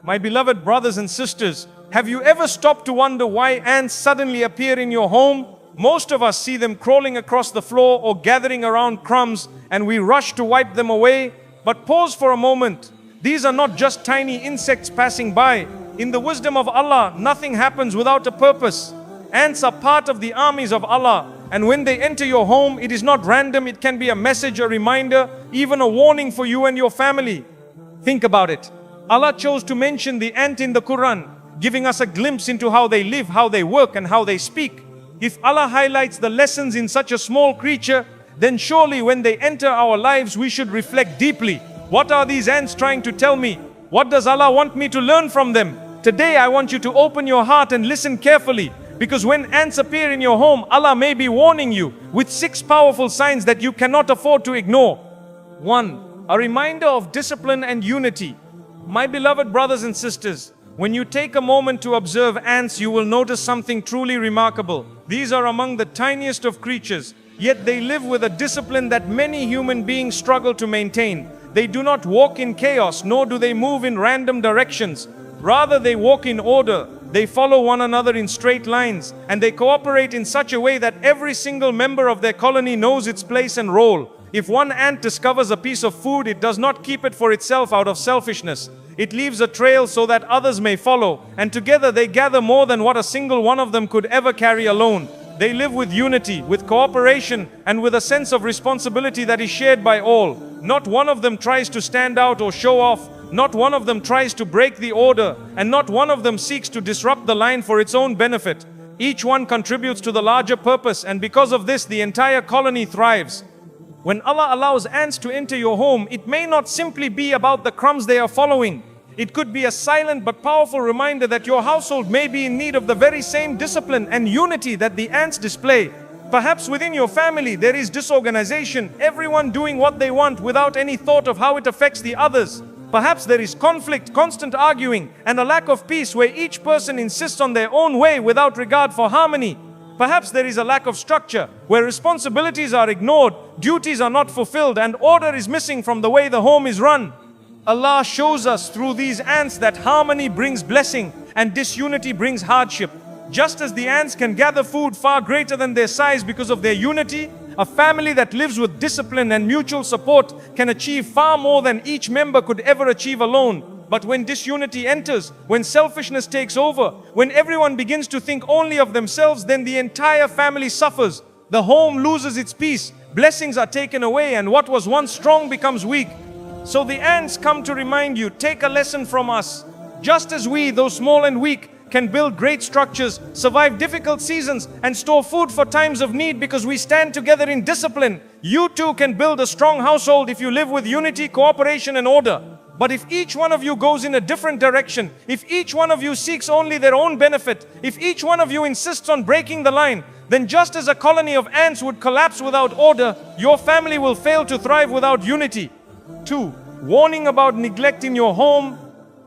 My beloved brothers and sisters, have you ever stopped to wonder why ants suddenly appear in your home? Most of us see them crawling across the floor or gathering around crumbs, and we rush to wipe them away. But pause for a moment. These are not just tiny insects passing by. In the wisdom of Allah, nothing happens without a purpose. Ants are part of the armies of Allah, and when they enter your home, it is not random. It can be a message, a reminder, even a warning for you and your family. Think about it. Allah chose to mention the ant in the Qur'an, giving us a glimpse into how they live, how they work, and how they speak. If Allah highlights the lessons in such a small creature, then surely when they enter our lives, we should reflect deeply. What are these ants trying to tell me? What does Allah want me to learn from them? Today I want you to open your heart and listen carefully, because when ants appear in your home, Allah may be warning you with 6 powerful signs that you cannot afford to ignore. 1. A reminder of discipline and unity. My beloved brothers and sisters, when you take a moment to observe ants, you will notice something truly remarkable. These are among the tiniest of creatures, yet they live with a discipline that many human beings struggle to maintain. They do not walk in chaos, nor do they move in random directions. Rather, they walk in order. They follow one another in straight lines, and they cooperate in such a way that every single member of their colony knows its place and role. If one ant discovers a piece of food, it does not keep it for itself out of selfishness. It leaves a trail so that others may follow, and together they gather more than what a single one of them could ever carry alone. They live with unity, with cooperation, and with a sense of responsibility that is shared by all. Not one of them tries to stand out or show off. Not one of them tries to break the order, and not one of them seeks to disrupt the line for its own benefit. Each one contributes to the larger purpose, and because of this, the entire colony thrives. When Allah allows ants to enter your home, it may not simply be about the crumbs they are following. It could be a silent but powerful reminder that your household may be in need of the very same discipline and unity that the ants display. Perhaps within your family there is disorganization, everyone doing what they want without any thought of how it affects the others. Perhaps there is conflict, constant arguing, and a lack of peace where each person insists on their own way without regard for harmony. Perhaps there is a lack of structure, where responsibilities are ignored, duties are not fulfilled, and order is missing from the way the home is run. Allah shows us through these ants that harmony brings blessing and disunity brings hardship. Just as the ants can gather food far greater than their size because of their unity, a family that lives with discipline and mutual support can achieve far more than each member could ever achieve alone. But when disunity enters, when selfishness takes over, when everyone begins to think only of themselves, then the entire family suffers. The home loses its peace, blessings are taken away, and what was once strong becomes weak. So the ants come to remind you, take a lesson from us. Just as we, though small and weak, can build great structures, survive difficult seasons, and store food for times of need because we stand together in discipline, you too can build a strong household if you live with unity, cooperation, and order. But if each one of you goes in a different direction, if each one of you seeks only their own benefit, if each one of you insists on breaking the line, then just as a colony of ants would collapse without order, your family will fail to thrive without unity. 2. Warning about neglect in your home.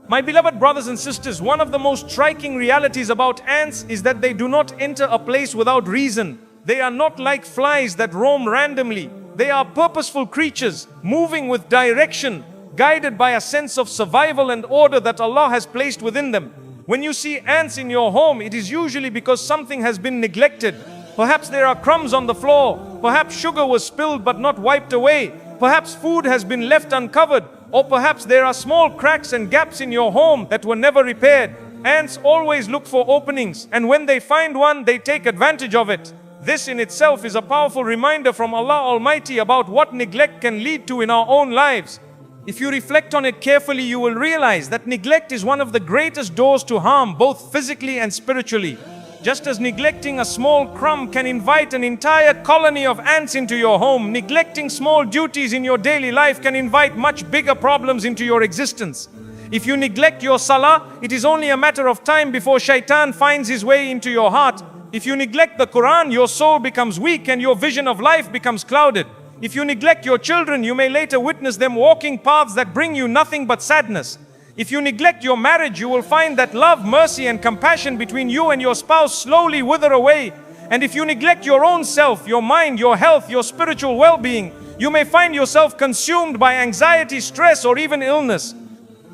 My beloved brothers and sisters, one of the most striking realities about ants is that they do not enter a place without reason. They are not like flies that roam randomly. They are purposeful creatures, moving with direction, guided by a sense of survival and order that Allah has placed within them. When you see ants in your home, it is usually because something has been neglected. Perhaps there are crumbs on the floor. Perhaps sugar was spilled but not wiped away. Perhaps food has been left uncovered. Or perhaps there are small cracks and gaps in your home that were never repaired. Ants always look for openings, and when they find one, they take advantage of it. This in itself is a powerful reminder from Allah Almighty about what neglect can lead to in our own lives. If you reflect on it carefully, you will realize that neglect is one of the greatest doors to harm, both physically and spiritually. Just as neglecting a small crumb can invite an entire colony of ants into your home, neglecting small duties in your daily life can invite much bigger problems into your existence. If you neglect your salah, it is only a matter of time before shaitan finds his way into your heart. If you neglect the Qur'an, your soul becomes weak and your vision of life becomes clouded. If you neglect your children, you may later witness them walking paths that bring you nothing but sadness. If you neglect your marriage, you will find that love, mercy, and compassion between you and your spouse slowly wither away. And if you neglect your own self, your mind, your health, your spiritual well-being, you may find yourself consumed by anxiety, stress, or even illness.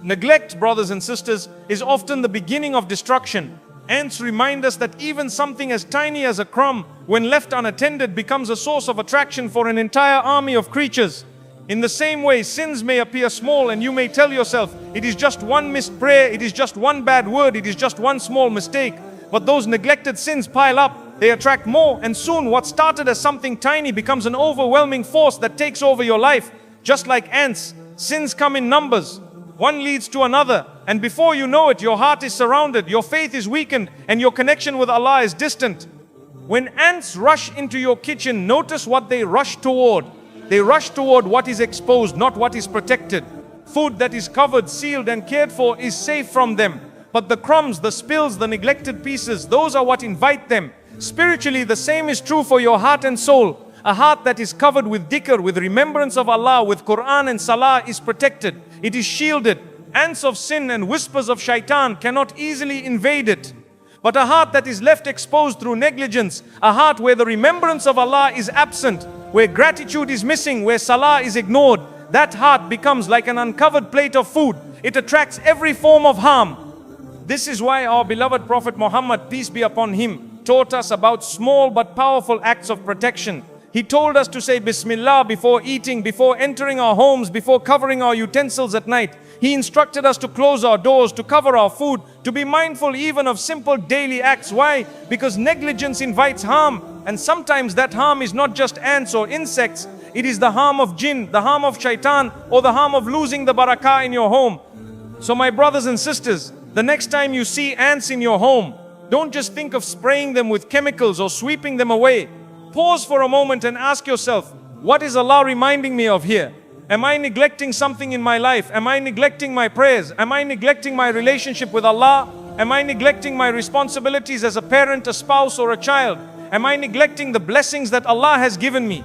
Neglect, brothers and sisters, is often the beginning of destruction. Ants remind us that even something as tiny as a crumb, when left unattended, becomes a source of attraction for an entire army of creatures. In the same way, sins may appear small and you may tell yourself, it is just one missed prayer, it is just one bad word, it is just one small mistake. But those neglected sins pile up, they attract more, and soon what started as something tiny becomes an overwhelming force that takes over your life. Just like ants, sins come in numbers. One leads to another, and before you know it, your heart is surrounded, your faith is weakened, and your connection with Allah is distant. When ants rush into your kitchen, notice what they rush toward. They rush toward what is exposed, not what is protected. Food that is covered, sealed, and cared for is safe from them. But the crumbs, the spills, the neglected pieces, those are what invite them. Spiritually, the same is true for your heart and soul. A heart that is covered with dhikr, with remembrance of Allah, with Qur'an and Salah is protected. It is shielded. Ants of sin and whispers of shaitan cannot easily invade it. But a heart that is left exposed through negligence, a heart where the remembrance of Allah is absent, where gratitude is missing, where Salah is ignored, that heart becomes like an uncovered plate of food. It attracts every form of harm. This is why our beloved Prophet Muhammad, peace be upon him, taught us about small but powerful acts of protection. He told us to say Bismillah before eating, before entering our homes, before covering our utensils at night. He instructed us to close our doors, to cover our food, to be mindful even of simple daily acts. Why? Because negligence invites harm. And sometimes that harm is not just ants or insects. It is the harm of jinn, the harm of shaitan, or the harm of losing the barakah in your home. So my brothers and sisters, the next time you see ants in your home, don't just think of spraying them with chemicals or sweeping them away. Pause for a moment and ask yourself, what is Allah reminding me of here? Am I neglecting something in my life? Am I neglecting my prayers? Am I neglecting my relationship with Allah? Am I neglecting my responsibilities as a parent, a spouse, or a child? Am I neglecting the blessings that Allah has given me?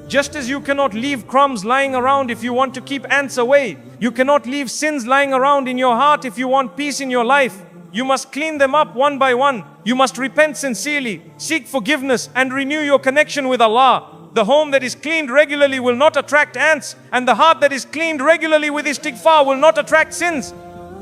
Just as you cannot leave crumbs lying around if you want to keep ants away, you cannot leave sins lying around in your heart if you want peace in your life. You must clean them up one by one. You must repent sincerely, seek forgiveness, and renew your connection with Allah. The home that is cleaned regularly will not attract ants, and the heart that is cleaned regularly with istighfar will not attract sins.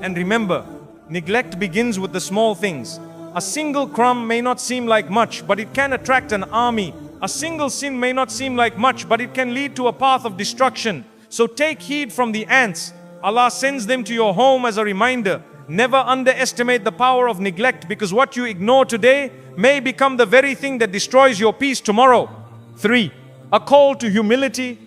And remember, neglect begins with the small things. A single crumb may not seem like much, but it can attract an army. A single sin may not seem like much, but it can lead to a path of destruction. So take heed from the ants. Allah sends them to your home as a reminder. Never underestimate the power of neglect, because what you ignore today may become the very thing that destroys your peace tomorrow. 3. A call to humility.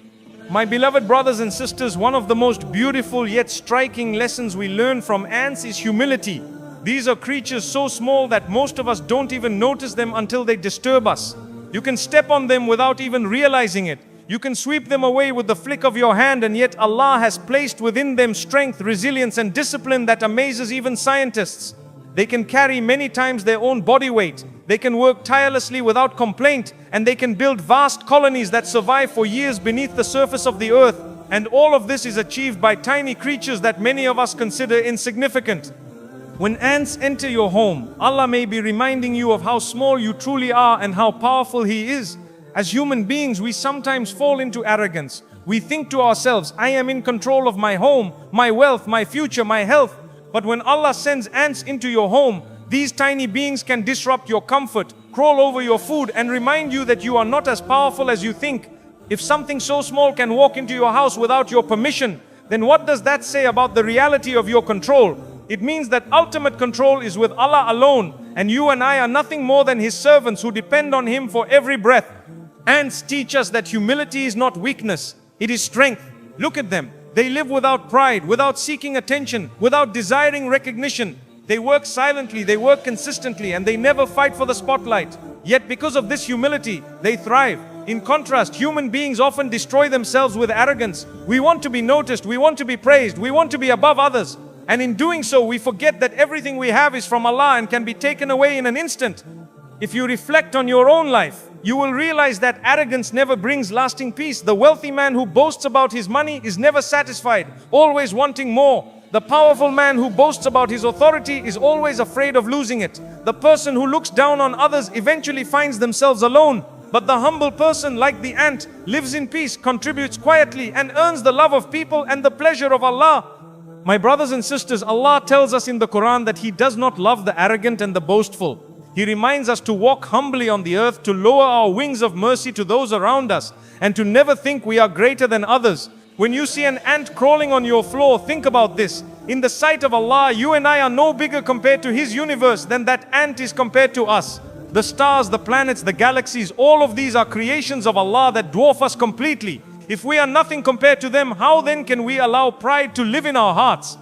My beloved brothers and sisters, one of the most beautiful yet striking lessons we learn from ants is humility. These are creatures so small that most of us don't even notice them until they disturb us. You can step on them without even realizing it. You can sweep them away with the flick of your hand, and yet Allah has placed within them strength, resilience, and discipline that amazes even scientists. They can carry many times their own body weight. They can work tirelessly without complaint, and they can build vast colonies that survive for years beneath the surface of the earth. And all of this is achieved by tiny creatures that many of us consider insignificant. When ants enter your home, Allah may be reminding you of how small you truly are and how powerful He is. As human beings, we sometimes fall into arrogance. We think to ourselves, I am in control of my home, my wealth, my future, my health. But when Allah sends ants into your home, these tiny beings can disrupt your comfort, crawl over your food, and remind you that you are not as powerful as you think. If something so small can walk into your house without your permission, then what does that say about the reality of your control? It means that ultimate control is with Allah alone, and you and I are nothing more than His servants who depend on Him for every breath. Ants teach us that humility is not weakness, it is strength. Look at them. They live without pride, without seeking attention, without desiring recognition. They work silently, they work consistently, and they never fight for the spotlight. Yet because of this humility, they thrive. In contrast, human beings often destroy themselves with arrogance. We want to be noticed, we want to be praised, we want to be above others. And in doing so, we forget that everything we have is from Allah and can be taken away in an instant. If you reflect on your own life, you will realize that arrogance never brings lasting peace. The wealthy man who boasts about his money is never satisfied, always wanting more. The powerful man who boasts about his authority is always afraid of losing it. The person who looks down on others eventually finds themselves alone. But the humble person, like the ant, lives in peace, contributes quietly, and earns the love of people and the pleasure of Allah. My brothers and sisters, Allah tells us in the Qur'an that He does not love the arrogant and the boastful. He reminds us to walk humbly on the earth, to lower our wings of mercy to those around us, and to never think we are greater than others. When you see an ant crawling on your floor, think about this. In the sight of Allah, you and I are no bigger compared to His universe than that ant is compared to us. The stars, the planets, the galaxies, all of these are creations of Allah that dwarf us completely. If we are nothing compared to them, how then can we allow pride to live in our hearts?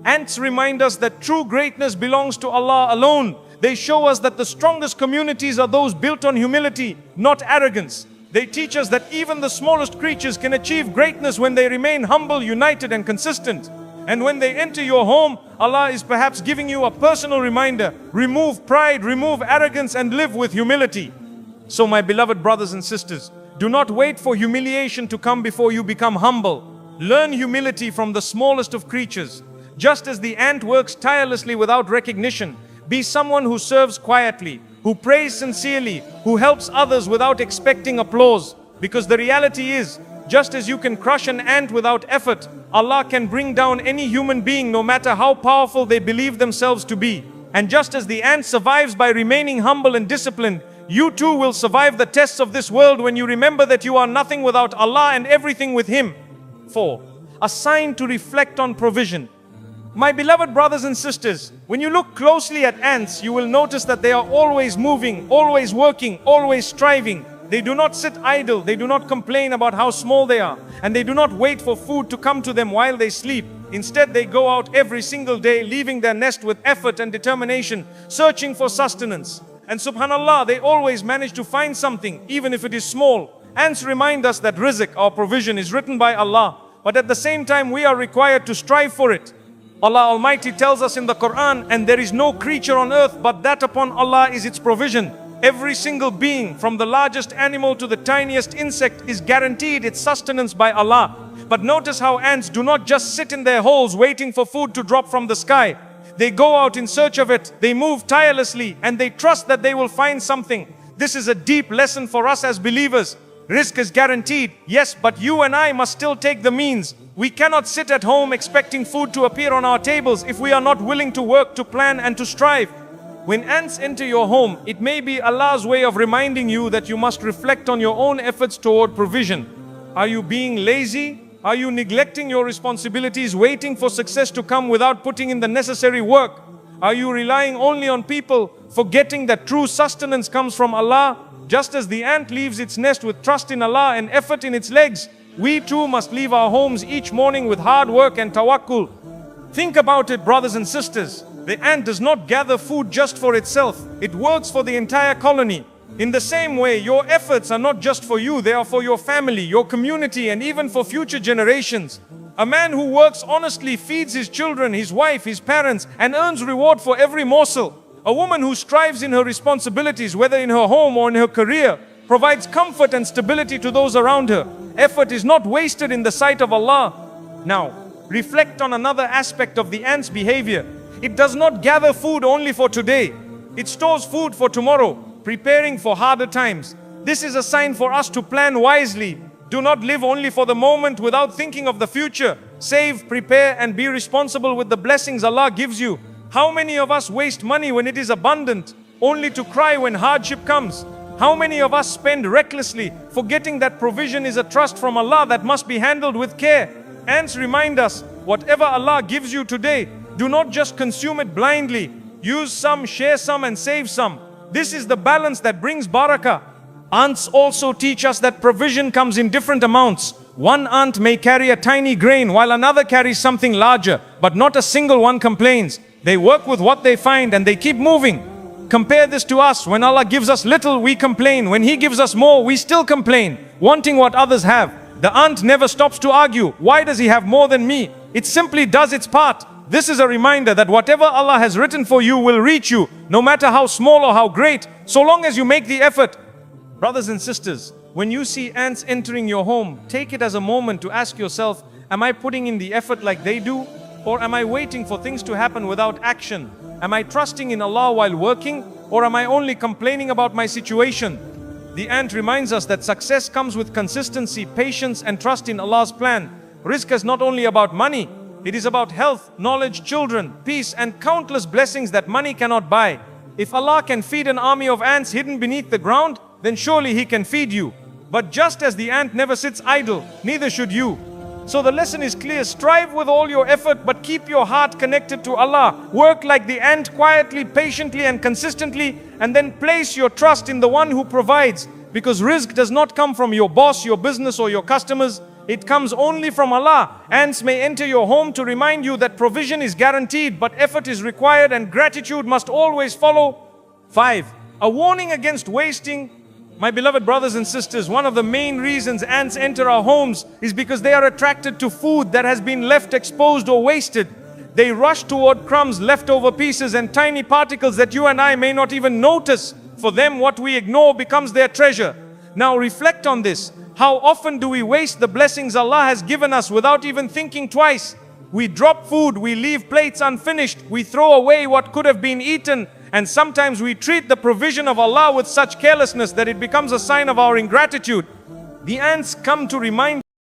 Ants remind us that true greatness belongs to Allah alone. They show us that the strongest communities are those built on humility, not arrogance. They teach us that even the smallest creatures can achieve greatness when they remain humble, united and consistent. And when they enter your home, Allah is perhaps giving you a personal reminder. Remove pride, remove arrogance and live with humility. So my beloved brothers and sisters, do not wait for humiliation to come before you become humble. Learn humility from the smallest of creatures. Just as the ant works tirelessly without recognition, be someone who serves quietly, who prays sincerely, who helps others without expecting applause. Because the reality is, just as you can crush an ant without effort, Allah can bring down any human being no matter how powerful they believe themselves to be. And just as the ant survives by remaining humble and disciplined, you too will survive the tests of this world when you remember that you are nothing without Allah and everything with Him. 4. A sign to reflect on provision. My beloved brothers and sisters, when you look closely at ants, you will notice that they are always moving, always working, always striving. They do not sit idle, they do not complain about how small they are, and they do not wait for food to come to them while they sleep. Instead, they go out every single day, leaving their nest with effort and determination, searching for sustenance. And subhanallah, they always manage to find something, even if it is small. Ants remind us that rizq, our provision, is written by Allah, but at the same time we are required to strive for it. Allah Almighty tells us in the Qur'an, and there is no creature on earth but that upon Allah is its provision. Every single being, from the largest animal to the tiniest insect, is guaranteed its sustenance by Allah. But notice how ants do not just sit in their holes waiting for food to drop from the sky. They go out in search of it, they move tirelessly, and they trust that they will find something. This is a deep lesson for us as believers. Rizq is guaranteed, yes, but you and I must still take the means. We cannot sit at home expecting food to appear on our tables if we are not willing to work, to plan and to strive. When ants enter your home, it may be Allah's way of reminding you that you must reflect on your own efforts toward provision. Are you being lazy? Are you neglecting your responsibilities, waiting for success to come without putting in the necessary work? Are you relying only on people, forgetting that true sustenance comes from Allah? Just as the ant leaves its nest with trust in Allah and effort in its legs, we too must leave our homes each morning with hard work and tawakkul. Think about it, brothers and sisters. The ant does not gather food just for itself. It works for the entire colony. In the same way, your efforts are not just for you, they are for your family, your community, and even for future generations. A man who works honestly feeds his children, his wife, his parents, and earns reward for every morsel. A woman who strives in her responsibilities, whether in her home or in her career, provides comfort and stability to those around her. Effort is not wasted in the sight of Allah. Now, reflect on another aspect of the ant's behavior. It does not gather food only for today. It stores food for tomorrow, preparing for harder times. This is a sign for us to plan wisely. Do not live only for the moment without thinking of the future. Save, prepare, and be responsible with the blessings Allah gives you. How many of us waste money when it is abundant, only to cry when hardship comes? How many of us spend recklessly, forgetting that provision is a trust from Allah that must be handled with care? Ants remind us, whatever Allah gives you today, do not just consume it blindly. Use some, share some, and save some. This is the balance that brings barakah. Ants also teach us that provision comes in different amounts. One ant may carry a tiny grain while another carries something larger, but not a single one complains. They work with what they find and they keep moving. Compare this to us. When Allah gives us little, we complain. When He gives us more, we still complain, wanting what others have. The ant never stops to argue, why does he have more than me? It simply does its part. This is a reminder that whatever Allah has written for you will reach you, no matter how small or how great, so long as you make the effort. Brothers and sisters, when you see ants entering your home, take it as a moment to ask yourself, am I putting in the effort like they do? Or am I waiting for things to happen without action? Am I trusting in Allah while working? Or am I only complaining about my situation? The ant reminds us that success comes with consistency, patience, and trust in Allah's plan. Rizq is not only about money, It is about health, knowledge, children, peace, and countless blessings that money cannot buy. If Allah can feed an army of ants hidden beneath the ground, then surely He can feed you. But just as the ant never sits idle, neither should you. So the lesson is clear. Strive with all your effort, but keep your heart connected to Allah. Work like the ant, quietly, patiently, and consistently, and then place your trust in the one who provides. Because rizq does not come from your boss, your business, or your customers. It comes only from Allah. Ants may enter your home to remind you that provision is guaranteed, but effort is required and gratitude must always follow. 5. A warning against wasting. My beloved brothers and sisters, one of the main reasons ants enter our homes is because they are attracted to food that has been left exposed or wasted. They rush toward crumbs, leftover pieces, and tiny particles that you and I may not even notice. For them, what we ignore becomes their treasure. Now reflect on this. How often do we waste the blessings Allah has given us without even thinking twice? We drop food, we leave plates unfinished, we throw away what could have been eaten, and sometimes we treat the provision of Allah with such carelessness that it becomes a sign of our ingratitude. The ants come to remind